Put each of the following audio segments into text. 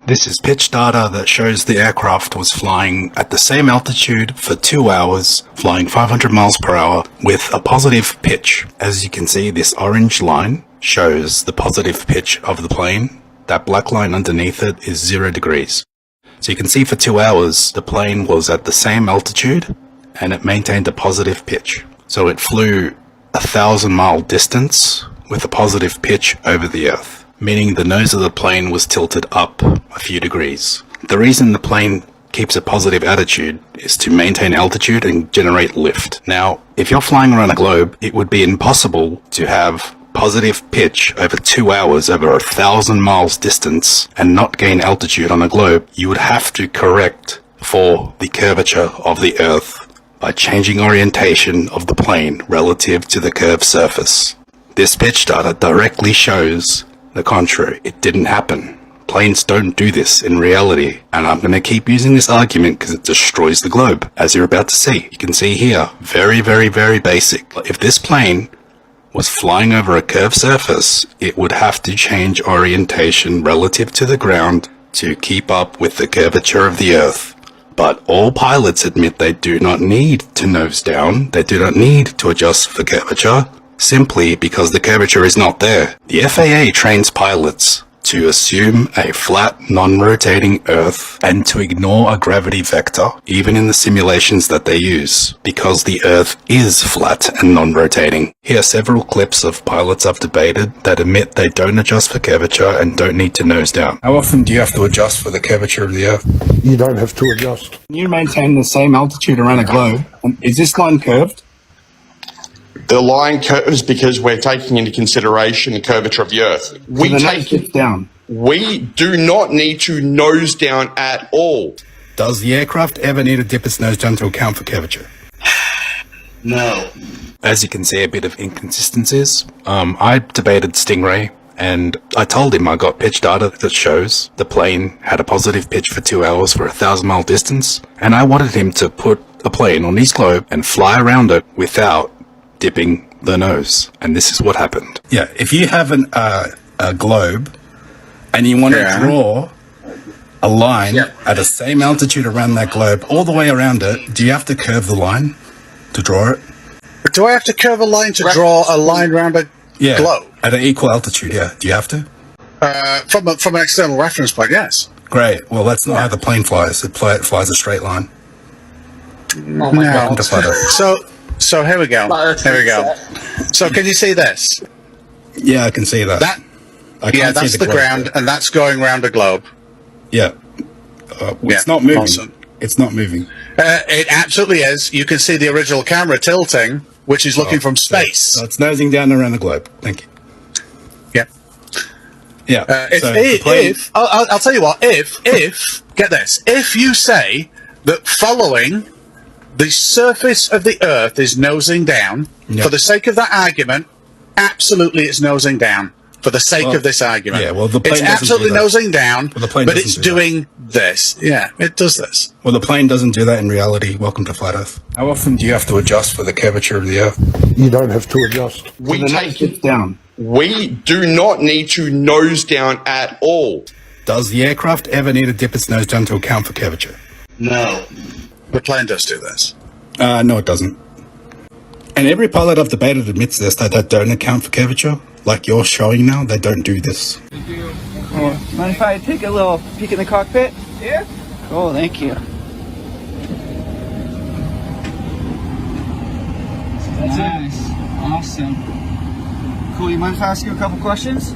This is pitch data that shows the aircraft was flying at the same altitude for 2 hours, flying 500 miles per hour with a positive pitch. As you can see, this orange line shows the positive pitch of the plane. That black line underneath it is 0 degrees. So you can see for 2 hours, the plane was at the same altitude and it maintained a positive pitch. So it flew 1,000-mile distance with a positive pitch over the Earth, meaning the nose of the plane was tilted up a few degrees. The reason the plane keeps a positive attitude is to maintain altitude and generate lift. Now, if you're flying around a globe, it would be impossible to have positive pitch over 2 hours over 1,000 miles distance and not gain altitude on a globe. You would have to correct for the curvature of the Earth by changing orientation of the plane relative to the curved surface. This pitch data directly shows the contrary. It didn't happen. Planes don't do this in reality, and I'm going to keep using this argument because it destroys the globe, as you're about to see. You can see here, very, very, very basic. If this plane was flying over a curved surface, it would have to change orientation relative to the ground to keep up with the curvature of the Earth. But all pilots admit they do not need to nose down. They do not need to adjust for curvature, simply because the curvature is not there. The FAA trains pilots to assume a flat, non-rotating Earth and to ignore a gravity vector, even in the simulations that they use, because the Earth is flat and non-rotating. Here are several clips of pilots I've debated that admit they don't adjust for curvature and don't need to nose down. How often do you have to adjust for the curvature of the Earth? You don't have to adjust. You maintain the same altitude around a globe. Is this line curved? The line curves because we're taking into consideration the curvature of the Earth. We do not need to nose down at all. Does the aircraft ever need to dip its nose down to account for curvature? No. As you can see, a bit of inconsistencies. I debated Stingray, and I told him I got pitch data that shows the plane had a positive pitch for 2 hours for a 1,000-mile distance, and I wanted him to put a plane on his globe and fly around it without dipping the nose, and this is what happened. Yeah, if you have a globe and you want to draw a line at the same altitude around that globe all the way around it, do you have to curve the line to draw it? Do I have to curve a line to draw a line around a globe? At an equal altitude, yeah. Do you have to? From an external reference point, yes. Great. Well, that's not how the plane flies. It flies a straight line. Oh my God. So here we go. So can you see this? Yeah, I can see that. That's the ground, and that's going around a globe. Yeah. It's not moving. Awesome. It's not moving. It absolutely is. You can see the original camera tilting, which is looking from space. So it's nosing down around the globe. Thank you. Yeah. Yeah. I'll tell you what, get this, if you say that following the surface of the Earth is nosing down, for the sake of that argument, absolutely it's nosing down. For the sake of this argument. Yeah, well, the plane it's absolutely nosing down, but it's doing this. Yeah, it does this. Well, the plane doesn't do that in reality. Welcome to Flat Earth. How often do you have to adjust for the curvature of the Earth? You don't have to adjust. We take it down. We do not need to nose down at all. Does the aircraft ever need to dip its nose down to account for curvature? No. The plane does do this. No, it doesn't. And every pilot I've debated admits this, that they don't account for curvature. Like you're showing now, they don't do this. Mind if I take a little peek in the cockpit? Yeah. Cool, thank you. That's nice. Awesome. Cool, you mind if I ask you a couple questions?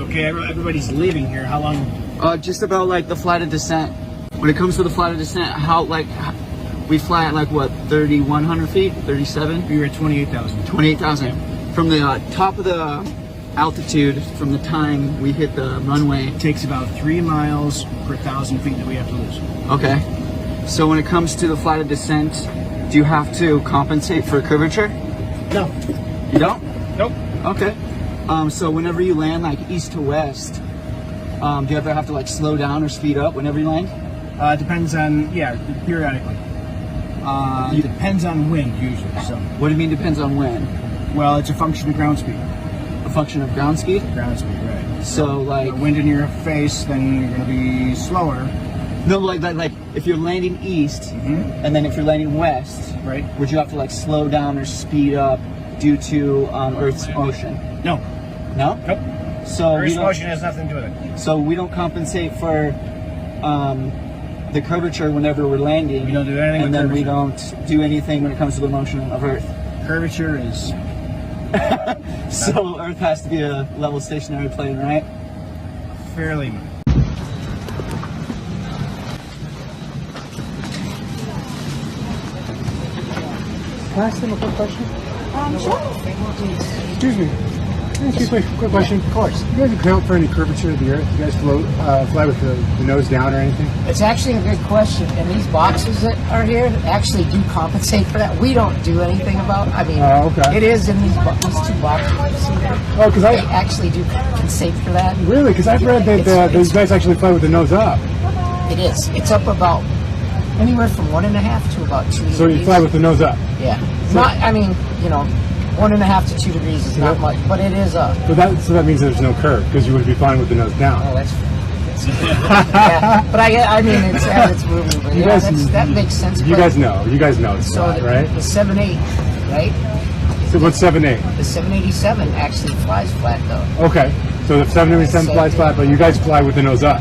Okay, everybody's leaving here. How long? Just about like the flight of descent. When it comes to the flight of descent, we fly at like what, 3,100 feet? 37? We were at 28,000. 28,000. From the top of the altitude, from the time we hit the runway. It takes about 3 miles per 1,000 feet that we have to lose. Okay. So when it comes to the flight of descent, do you have to compensate for curvature? No. You don't? Nope. Okay. So whenever you land like east to west, do you ever have to like slow down or speed up whenever you land? Depends on, periodically. It depends on wind usually. So. What do you mean depends on wind? Well, it's a function of ground speed. function of ground speed. Ground speed, right? So like Wind in your face, then you're gonna be slower. no, like if you're landing east, and then if you're landing west, Right. would you have to like slow down or speed up due to Earth's motion? No. No. Nope. So we Earth's don't, motion has nothing to do with it. so we don't compensate for the curvature whenever we're landing. We don't do anything and with then we curvature. don't do anything when it comes to the motion of Earth. Curvature is So Earth has to be a level stationary plane, right? fairly. Can I ask them a quick question? Sure. Excuse me. Can I ask you a quick question? Of course. You guys account for any curvature of the Earth? You guys fly with the nose down or anything? It's actually a good question, and these boxes that are here actually do compensate for that. We don't do anything about. I mean, okay. it is in these two boxes you see there. Oh, because They actually do compensate for that. really, because I've read that these guys actually fly with the nose up. It is. It's up about anywhere from 1.5 to about 2 degrees. So you fly with the nose up. Yeah. Not. I mean, 1.5 to 2 degrees is not much, but it is up. So that means there's no curve because you would be flying with the nose down. Oh, that's. Yeah, but I mean, it's as it's moving. But You yeah, guys- that makes sense. You but- guys know it's So flat, the, right? the 7.8, right? So what's 7.8? The 787 actually flies flat though. Okay, so the 787 So- flies flat, but you guys fly with the nose up.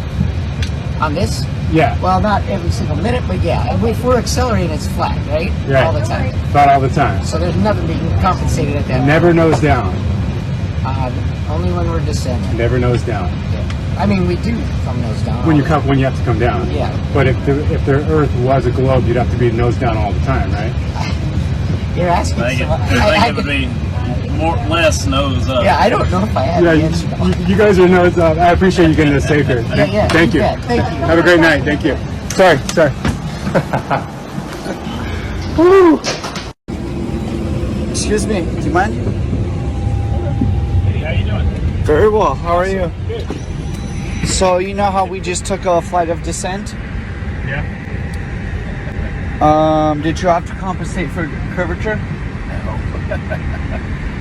On this, Yeah, well, not every single minute, but yeah, if we're accelerating, it's flat, right? Right. All the time. flat all the time. So there's nothing being compensated at that. Never nose down. Only when we're descending. Never nose down. Yeah. I mean, we do come nose down. When you have to come down. Yeah. But if the Earth was a globe, you'd have to be nose down all the time, right? You're asking. I So think it would be less nose up. yeah, I don't know if I have Yeah, the answer. you guys are nose up. I appreciate you getting us safe here. Yeah, Thank you. bet. Thank you. Have a great night. Thank you. Sorry. Woo. Excuse me, do you mind? Hey, how you doing? Very well. How are you? So you know how we just took a flight of descent? Yeah. Did you have to compensate for curvature?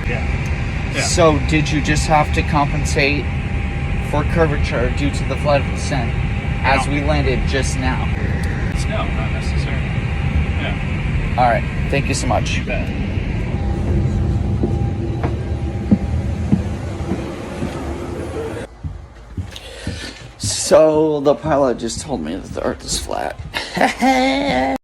Yeah. So did you just have to compensate for curvature due to the flight of descent as we landed just now? No, not necessarily. Yeah. All right. Thank you so much. You bet. So the pilot just told me that the Earth is flat.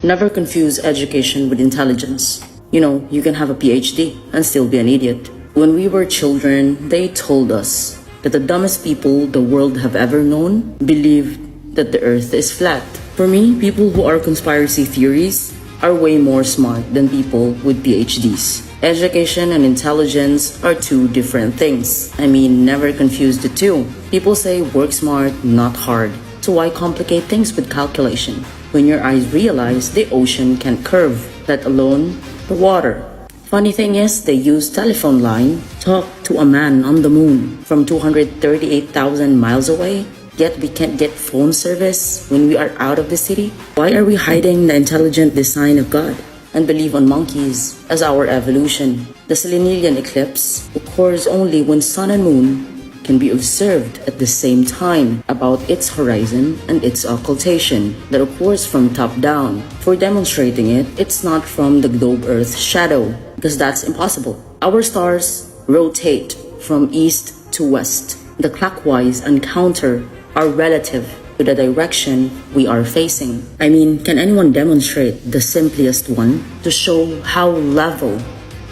Never confuse education with intelligence. You can have a PhD and still be an idiot. When we were children, they told us that the dumbest people the world have ever known believed that the earth is flat. For me, people who are conspiracy theories are way more smart than people with PhDs. Education and intelligence are two different things. Never confuse the two. People say work smart, not hard. So why complicate things with calculation? When your eyes realize the ocean can't curve, let alone the water. Funny thing is, they use telephone line, talk to a man on the moon from 238,000 miles away, yet we can't get phone service when we are out of the city. Why are we hiding the intelligent design of God and believe on monkeys as our evolution? The Selenian eclipse occurs only when sun and moon can be observed at the same time about its horizon and its occultation that occurs from top down. For demonstrating it, it's not from the globe Earth's shadow, because that's impossible. Our stars rotate from east to west. The clockwise and counter are relative to the direction we are facing. Can anyone demonstrate the simplest one to show how level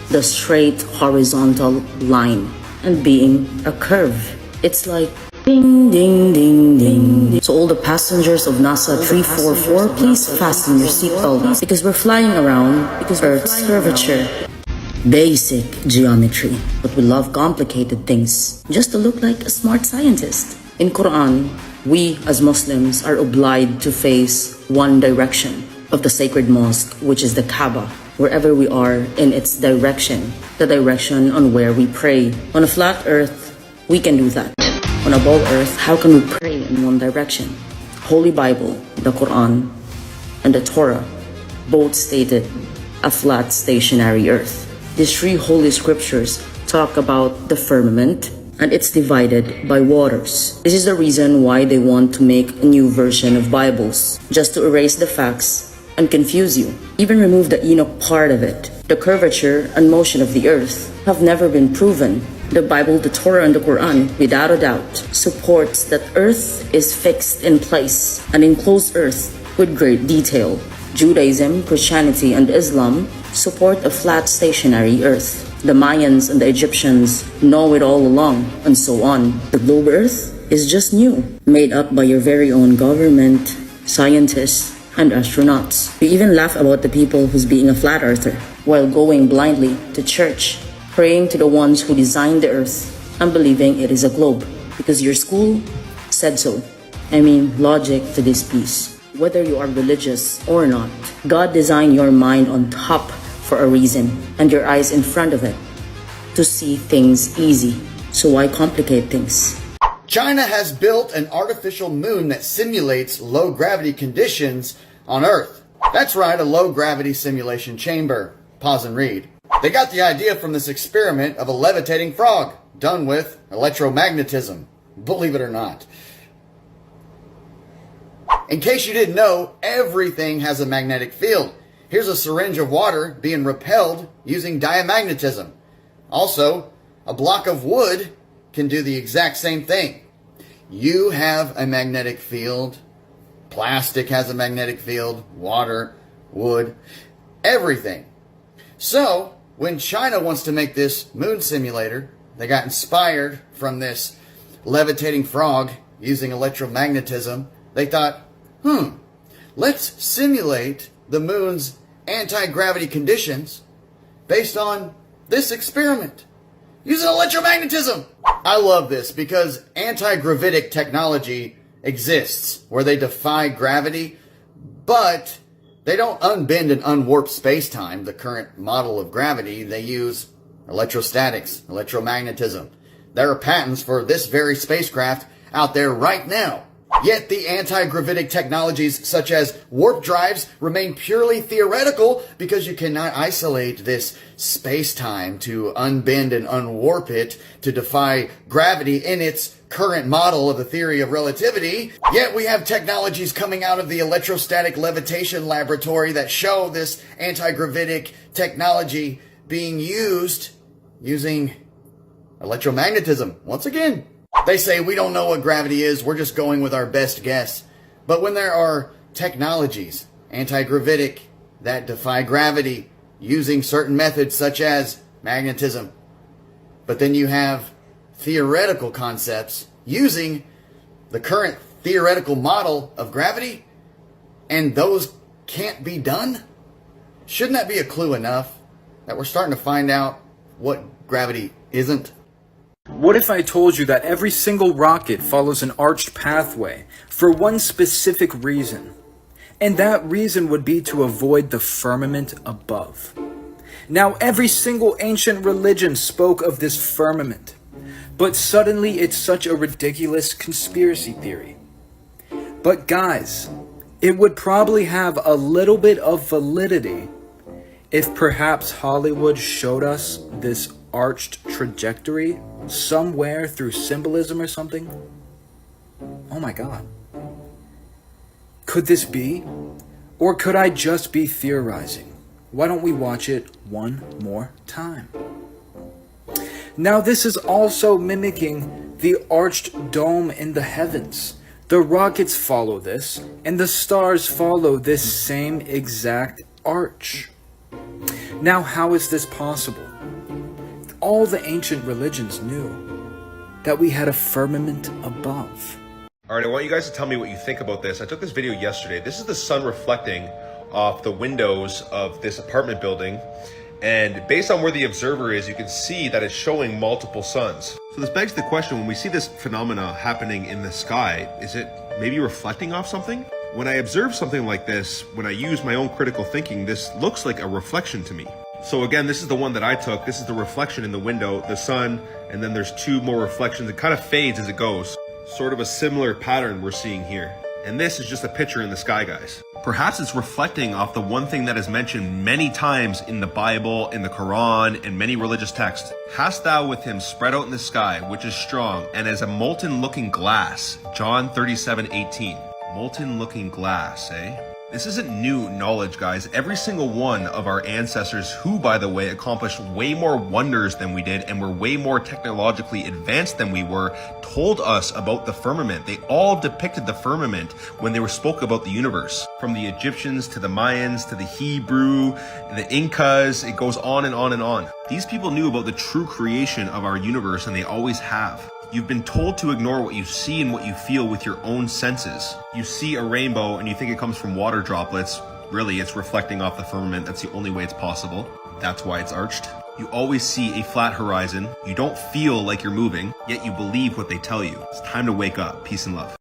the straight horizontal line and being a curve? It's like ding, ding, ding, ding. So all the passengers of NASA 344, please fasten your seatbelt because we're flying around Earth's curvature. Basic geometry, but we love complicated things just to look like a smart scientist. In Quran, we as Muslims are obliged to face one direction of the sacred mosque, which is the Kaaba, wherever we are in its direction, the direction on where we pray. On a flat earth, we can do that. On a ball earth, how can we pray in one direction? Holy Bible, the Quran, and the Torah both stated a flat stationary earth. These three holy scriptures talk about the firmament, and it's divided by waters. This is the reason why they want to make a new version of Bibles, just to erase the facts and confuse you. Even remove the Enoch part of it. The curvature and motion of the earth have never been proven. The Bible, the Torah, and the Quran, without a doubt, supports that earth is fixed in place, an enclosed earth with great detail. Judaism, Christianity, and Islam support a flat stationary earth. The Mayans and the Egyptians know it all along, and so on. The globe earth is just new, made up by your very own government, scientists, and astronauts. We even laugh about the people who's being a flat earther, while going blindly to church, praying to the ones who designed the earth and believing it is a globe, because your school said so. I mean, logic to this piece. Whether you are religious or not, God designed your mind on top for a reason, and your eyes in front of it, to see things easy. So why complicate things? China has built an artificial moon that simulates low gravity conditions on Earth. That's right, a low gravity simulation chamber. Pause and read. They got the idea from this experiment of a levitating frog, done with electromagnetism. Believe it or not. In case you didn't know, everything has a magnetic field. Here's a syringe of water being repelled using diamagnetism. Also, a block of wood can do the exact same thing. You have a magnetic field. Plastic has a magnetic field. Water, wood, everything. So, when China wants to make this moon simulator, they got inspired from this levitating frog using electromagnetism. They thought, let's simulate the moon's anti-gravity conditions based on this experiment using electromagnetism. I love this because anti-gravitic technology exists where they defy gravity, but they don't unbend and unwarp space-time, the current model of gravity. They use electrostatics, electromagnetism. There are patents for this very spacecraft out there right now. Yet the anti-gravitic technologies such as warp drives remain purely theoretical because you cannot isolate this space-time to unbend and unwarp it to defy gravity in its current model of the theory of relativity. Yet we have technologies coming out of the electrostatic levitation laboratory that show this anti-gravitic technology being used using electromagnetism. Once again, they say we don't know what gravity is, we're just going with our best guess. But when there are technologies, anti-gravitic, that defy gravity using certain methods such as magnetism, but then you have theoretical concepts using the current theoretical model of gravity, and those can't be done? Shouldn't that be a clue enough that we're starting to find out what gravity isn't? What if I told you that every single rocket follows an arched pathway for one specific reason, and that reason would be to avoid the firmament above? Now, every single ancient religion spoke of this firmament, but suddenly it's such a ridiculous conspiracy theory. But guys, it would probably have a little bit of validity if perhaps Hollywood showed us this arched trajectory somewhere through symbolism or something. Oh my god. Could this be? Or could I just be theorizing? Why don't we watch it one more time? Now this is also mimicking the arched dome in the heavens. The rockets follow this, and the stars follow this same exact arch. Now how is this possible? All the ancient religions knew that we had a firmament above. Alright, I want you guys to tell me what you think about this. I took this video yesterday. This is the sun reflecting off the windows of this apartment building. And based on where the observer is, you can see that it's showing multiple suns. So this begs the question, when we see this phenomena happening in the sky, is it maybe reflecting off something? When I observe something like this, when I use my own critical thinking, this looks like a reflection to me. So again, this is the one that I took. This is the reflection in the window, the sun, and then there's two more reflections. It kind of fades as it goes. Sort of a similar pattern we're seeing here. And this is just a picture in the sky, guys. Perhaps it's reflecting off the one thing that is mentioned many times in the Bible, in the Quran, and many religious texts. Hast thou with him spread out in the sky, which is strong, and as a molten looking glass. John 37:18. Molten looking glass, eh? This isn't new knowledge, guys. Every single one of our ancestors, who, by the way, accomplished way more wonders than we did and were way more technologically advanced than we were, told us about the firmament. They all depicted the firmament when they spoke about the universe. From the Egyptians to the Mayans to the Hebrew, the Incas, it goes on and on and on. These people knew about the true creation of our universe, and they always have. You've been told to ignore what you see and what you feel with your own senses. You see a rainbow and you think it comes from water droplets. Really, it's reflecting off the firmament. That's the only way it's possible. That's why it's arched. You always see a flat horizon. You don't feel like you're moving, yet you believe what they tell you. It's time to wake up. Peace and love.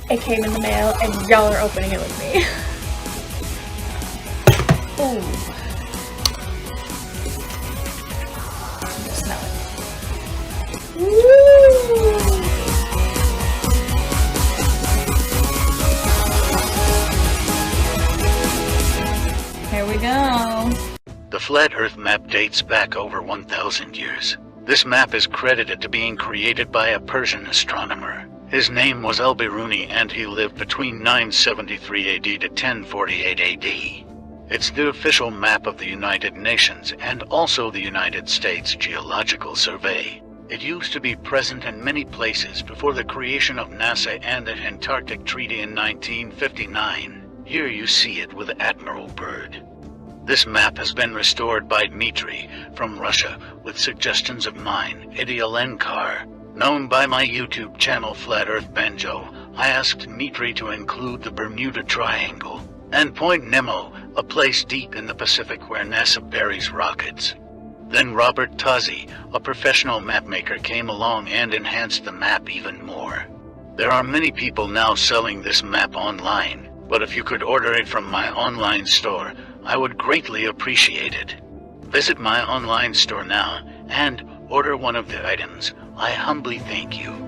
It came in the mail and y'all are opening it with me. Ooh. Smell it. Woo! Here we go. The Flat Earth map dates back over 1,000 years. This map is credited to being created by a Persian astronomer. His name was Al-Biruni, and he lived between 973 AD to 1048 AD. It's the official map of the United Nations and also the United States Geological Survey. It used to be present in many places before the creation of NASA and the Antarctic Treaty in 1959. Here you see it with Admiral Byrd. This map has been restored by Dmitry from Russia with suggestions of mine, Eddie Alenkar. Known by my YouTube channel Flat Earth Banjo, I asked Dmitry to include the Bermuda Triangle and Point Nemo, a place deep in the Pacific where NASA buries rockets. Then Robert Tozzi, a professional mapmaker, came along and enhanced the map even more. There are many people now selling this map online, but if you could order it from my online store, I would greatly appreciate it. Visit my online store now and order one of the items. I humbly thank you.